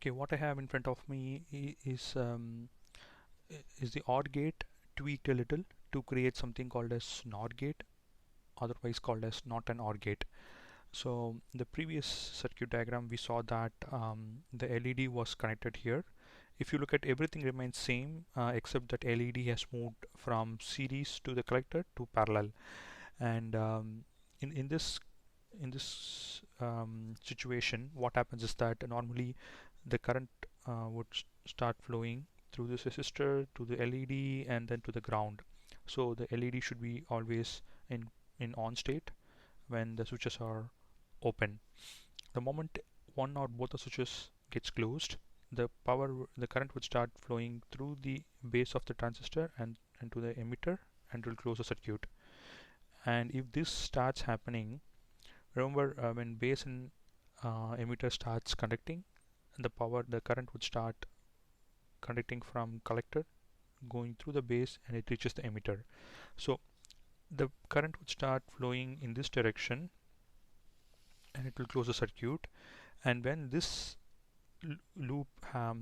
Okay, what I have in front of me is the OR gate tweaked a little to create something called as NOR gate, otherwise called as not an OR gate. So the previous circuit diagram we saw that the LED was connected here. If you look at, everything remains same except that LED has moved from series to the collector to parallel. And in this situation, what happens is that normally the current would start flowing through this resistor to the LED and then to the ground. So the LED should be always in on state when the switches are open. The moment one or both the switches gets closed, the current would start flowing through the base of the transistor and to the emitter, and will close the circuit. And if this starts happening, remember, when base and emitter starts conducting, the current would start conducting from collector going through the base, and it reaches the emitter. So the current would start flowing in this direction, and it will close the circuit. And when this loop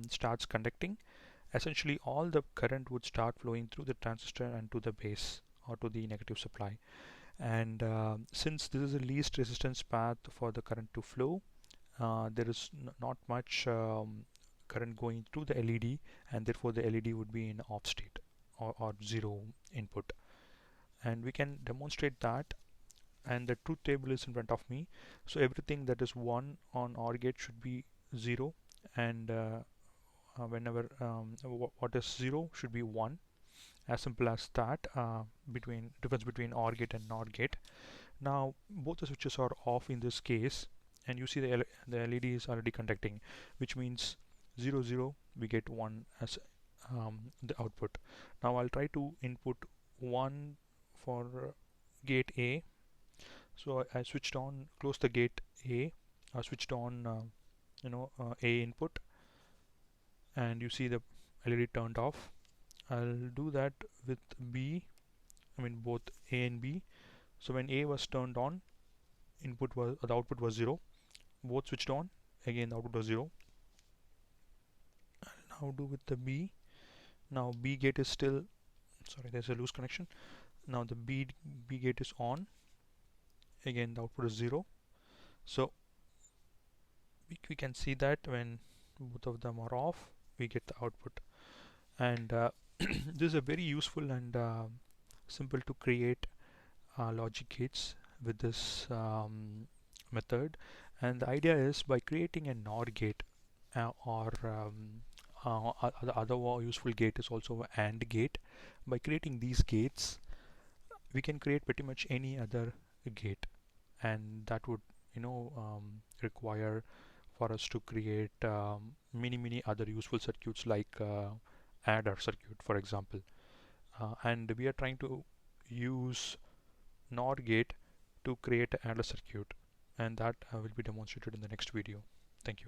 starts conducting, essentially all the current would start flowing through the transistor and to the base, or to the negative supply. And since this is the least resistance path for the current to flow, there is not much current going through the LED, and therefore the LED would be in off state, or zero input. And we can demonstrate that, and the truth table is in front of me. So everything that is 1 on OR gate should be 0, and whenever what is 0 should be 1. As simple as that. Between difference between OR gate and NOR gate. Now both the switches are off in this case, and you see the LED is already conducting, which means 0 0, we get 1 as the output. Now I'll try to input 1 for gate A. So I switched on, closed the gate A, I switched on A input, and you see the LED turned off. I'll do that with B, I mean both A and B. So when A was turned on, the output was 0. Both switched on, again the output was 0. I'll now do with the B. Now B gate is still, sorry, there's a loose connection. Now the B gate is on, again the output is 0. So we can see that when both of them are off, we get the output. And this is a very useful and simple to create logic gates with this method. And the idea is, by creating a NOR gate, or the other useful gate is also an AND gate. By creating these gates, we can create pretty much any other gate, and that would require for us to create many other useful circuits, like adder circuit, for example. And we are trying to use NOR gate to create an adder circuit, and that will be demonstrated in the next video. Thank you.